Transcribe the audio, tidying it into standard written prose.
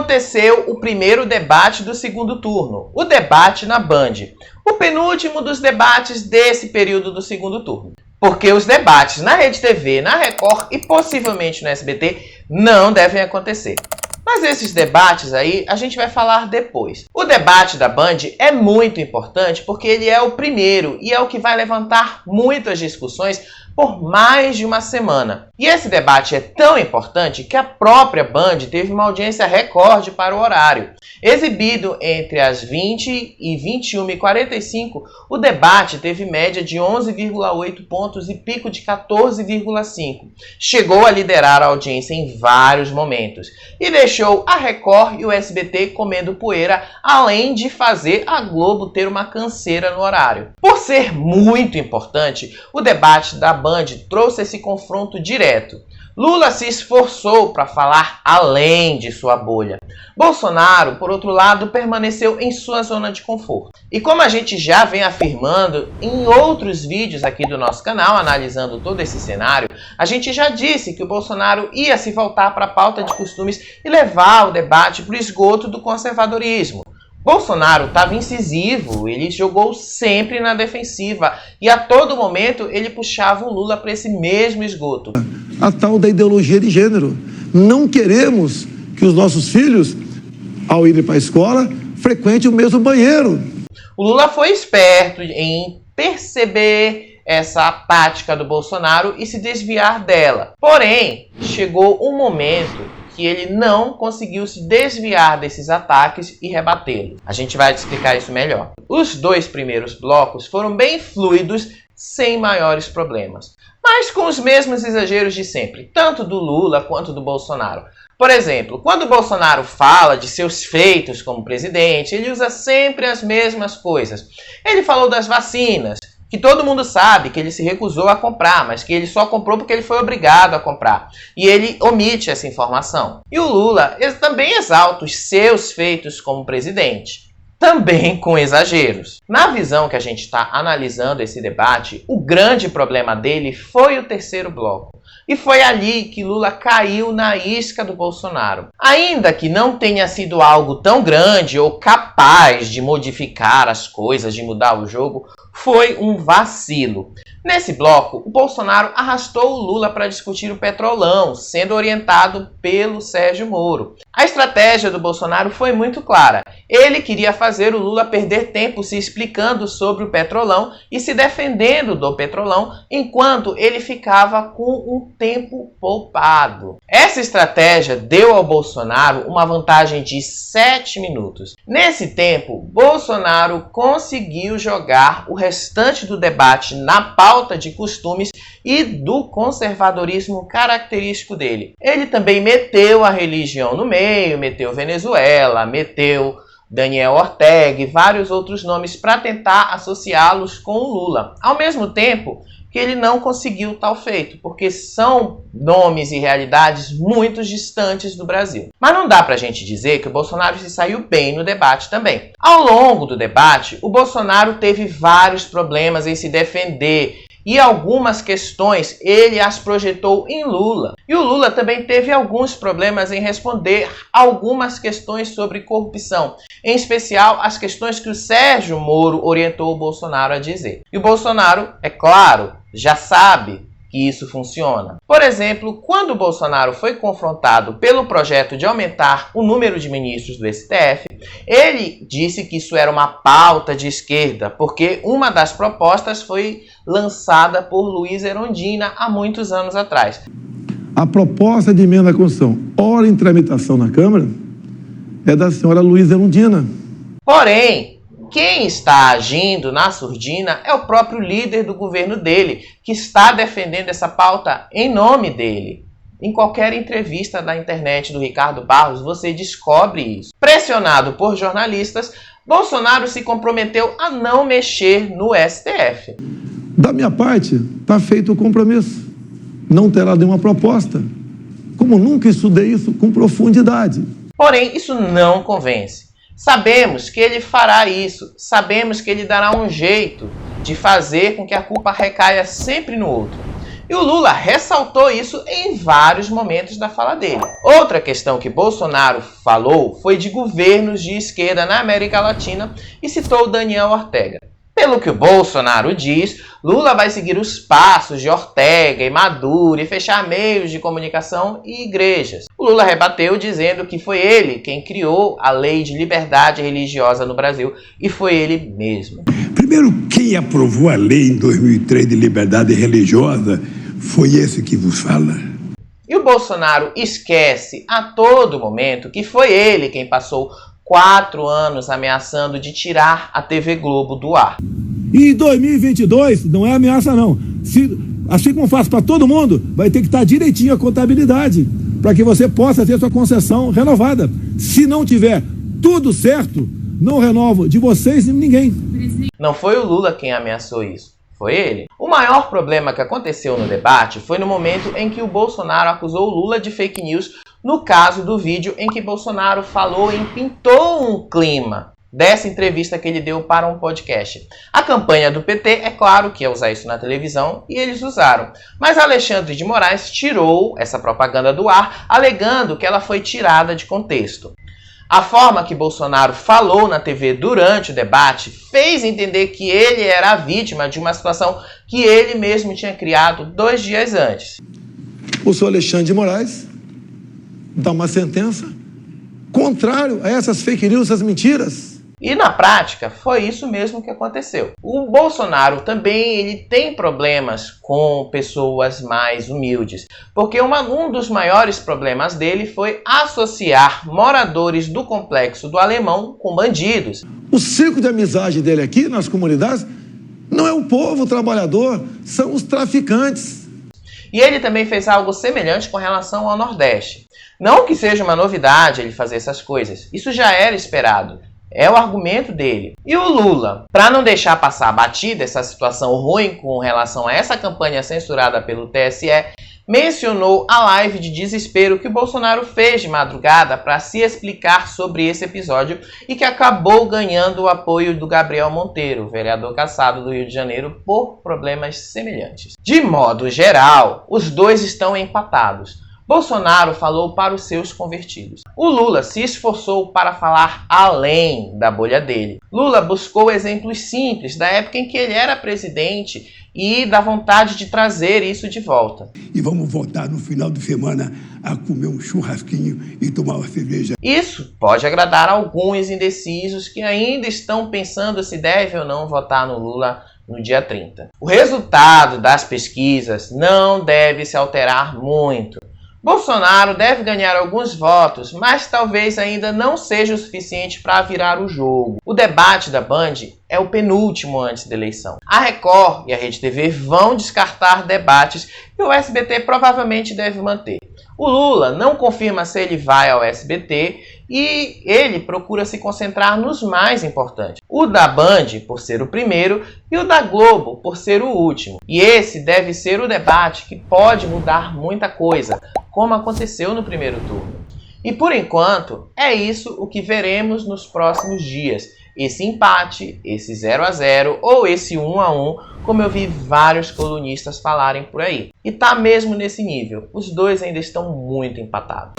Aconteceu o primeiro debate do segundo turno, o debate na Band, o penúltimo dos debates desse período do segundo turno. Porque os debates na Rede TV, na Record e possivelmente no SBT não devem acontecer. Mas esses debates aí a gente vai falar depois. O debate da Band é muito importante porque ele é o primeiro e é o que vai levantar muitas discussões por mais de uma semana. E esse debate é tão importante que a própria Band teve uma audiência recorde para o horário. Exibido entre as 20 e 21h45, o debate teve média de 11,8 pontos e pico de 14,5. Chegou a liderar a audiência em vários momentos e deixou a Record e o SBT comendo poeira, além de fazer a Globo ter uma canseira no horário. Por ser muito importante, o debate da Band trouxe esse confronto direto. Lula se esforçou para falar além de sua bolha. Bolsonaro, por outro lado, permaneceu em sua zona de conforto. E como a gente já vem afirmando em outros vídeos aqui do nosso canal, analisando todo esse cenário, a gente já disse que o Bolsonaro ia se voltar para a pauta de costumes e levar o debate para o esgoto do conservadorismo. Bolsonaro estava incisivo, ele jogou sempre na defensiva e a todo momento ele puxava o Lula para esse mesmo esgoto. A tal da ideologia de gênero. Não queremos que os nossos filhos, ao irem para a escola, frequentem o mesmo banheiro. O Lula foi esperto em perceber essa tática do Bolsonaro e se desviar dela. Porém, chegou um momento que ele não conseguiu se desviar desses ataques e rebatê-los. A gente vai explicar isso melhor. Os dois primeiros blocos foram bem fluidos, sem maiores problemas, mas com os mesmos exageros de sempre, tanto do Lula quanto do Bolsonaro. Por exemplo, quando o Bolsonaro fala de seus feitos como presidente, ele usa sempre as mesmas coisas. Ele falou das vacinas, que todo mundo sabe que ele se recusou a comprar, mas que ele só comprou porque ele foi obrigado a comprar. E ele omite essa informação. E o Lula também exalta os seus feitos como presidente, também com exageros. Na visão que a gente está analisando esse debate, o grande problema dele foi o terceiro bloco. E foi ali que Lula caiu na isca do Bolsonaro. Ainda que não tenha sido algo tão grande ou capaz de modificar as coisas, de mudar o jogo, foi um vacilo. Nesse bloco, o Bolsonaro arrastou o Lula para discutir o Petrolão, sendo orientado pelo Sérgio Moro. A estratégia do Bolsonaro foi muito clara. Ele queria fazer o Lula perder tempo se explicando sobre o Petrolão e se defendendo do Petrolão, enquanto ele ficava com um tempo poupado. Essa estratégia deu ao Bolsonaro uma vantagem de 7 minutos. Nesse tempo, Bolsonaro conseguiu jogar o restante do debate na pauta de costumes e do conservadorismo característico dele. Ele também meteu a religião no meio, meteu Venezuela, meteu Daniel Ortega e vários outros nomes para tentar associá-los com o Lula. Ao mesmo tempo que ele não conseguiu tal feito, porque são nomes e realidades muito distantes do Brasil. Mas não dá pra gente dizer que o Bolsonaro se saiu bem no debate também. Ao longo do debate, o Bolsonaro teve vários problemas em se defender e algumas questões ele as projetou em Lula. E o Lula também teve alguns problemas em responder algumas questões sobre corrupção, em especial as questões que o Sérgio Moro orientou o Bolsonaro a dizer. E o Bolsonaro, é claro, já sabe que isso funciona. Por exemplo, quando o Bolsonaro foi confrontado pelo projeto de aumentar o número de ministros do STF, ele disse que isso era uma pauta de esquerda, porque uma das propostas foi lançada por Luiz Erundina há muitos anos atrás. A proposta de emenda à Constituição, ora em tramitação na Câmara, é da senhora Luiz Erundina. Porém, quem está agindo na surdina é o próprio líder do governo dele, que está defendendo essa pauta em nome dele. Em qualquer entrevista da internet do Ricardo Barros, você descobre isso. Pressionado por jornalistas, Bolsonaro se comprometeu a não mexer no STF. Da minha parte, está feito o compromisso. Não terá nenhuma proposta. Como nunca estudei isso com profundidade. Porém, isso não convence. Sabemos que ele fará isso, sabemos que ele dará um jeito de fazer com que a culpa recaia sempre no outro. E o Lula ressaltou isso em vários momentos da fala dele. Outra questão que Bolsonaro falou foi de governos de esquerda na América Latina e citou Daniel Ortega. Pelo que o Bolsonaro diz, Lula vai seguir os passos de Ortega e Maduro e fechar meios de comunicação e igrejas. O Lula rebateu dizendo que foi ele quem criou a lei de liberdade religiosa no Brasil e foi ele mesmo. Primeiro, quem aprovou a lei em 2003 de liberdade religiosa foi esse que vos fala. E o Bolsonaro esquece a todo momento que foi ele quem passou 4 anos ameaçando de tirar a TV Globo do ar. E em 2022, não é ameaça não, assim como faço para todo mundo, vai ter que estar direitinho a contabilidade, para que você possa ter sua concessão renovada. Se não tiver tudo certo, não renovo de vocês nem ninguém. Não foi o Lula quem ameaçou isso, foi ele. O maior problema que aconteceu no debate foi no momento em que o Bolsonaro acusou o Lula de fake news, no caso do vídeo em que Bolsonaro falou e pintou um clima dessa entrevista que ele deu para um podcast. A campanha do PT, é claro que ia usar isso na televisão e eles usaram. Mas Alexandre de Moraes tirou essa propaganda do ar, alegando que ela foi tirada de contexto. A forma que Bolsonaro falou na TV durante o debate fez entender que ele era a vítima de uma situação que ele mesmo tinha criado 2 dias antes. O senhor Alexandre de Moraes dá uma sentença contrário a essas fake news, essas mentiras. E na prática, foi isso mesmo que aconteceu. O Bolsonaro também ele tem problemas com pessoas mais humildes, porque um dos maiores problemas dele foi associar moradores do Complexo do Alemão com bandidos. O círculo de amizade dele aqui nas comunidades não é o povo trabalhador, são os traficantes. E ele também fez algo semelhante com relação ao Nordeste. Não que seja uma novidade ele fazer essas coisas, isso já era esperado. É o argumento dele. E o Lula, para não deixar passar batida essa situação ruim com relação a essa campanha censurada pelo TSE, mencionou a live de desespero que o Bolsonaro fez de madrugada para se explicar sobre esse episódio e que acabou ganhando o apoio do Gabriel Monteiro, vereador cassado do Rio de Janeiro, por problemas semelhantes. De modo geral, os dois estão empatados. Bolsonaro falou para os seus convertidos. O Lula se esforçou para falar além da bolha dele. Lula buscou exemplos simples da época em que ele era presidente e da vontade de trazer isso de volta. E vamos voltar no final de semana a comer um churrasquinho e tomar uma cerveja. Isso pode agradar alguns indecisos que ainda estão pensando se deve ou não votar no Lula no dia 30. O resultado das pesquisas não deve se alterar muito. Bolsonaro deve ganhar alguns votos, mas talvez ainda não seja o suficiente para virar o jogo. O debate da Band é o penúltimo antes da eleição. A Record e a Rede TV vão descartar debates e o SBT provavelmente deve manter. O Lula não confirma se ele vai ao SBT e ele procura se concentrar nos mais importantes. O da Band, por ser o primeiro, e o da Globo, por ser o último. E esse deve ser o debate que pode mudar muita coisa, como aconteceu no primeiro turno. E por enquanto, é isso o que veremos nos próximos dias. Esse empate, esse 0-0 ou esse 1-1, como eu vi vários colunistas falarem por aí. E tá mesmo nesse nível, os dois ainda estão muito empatados.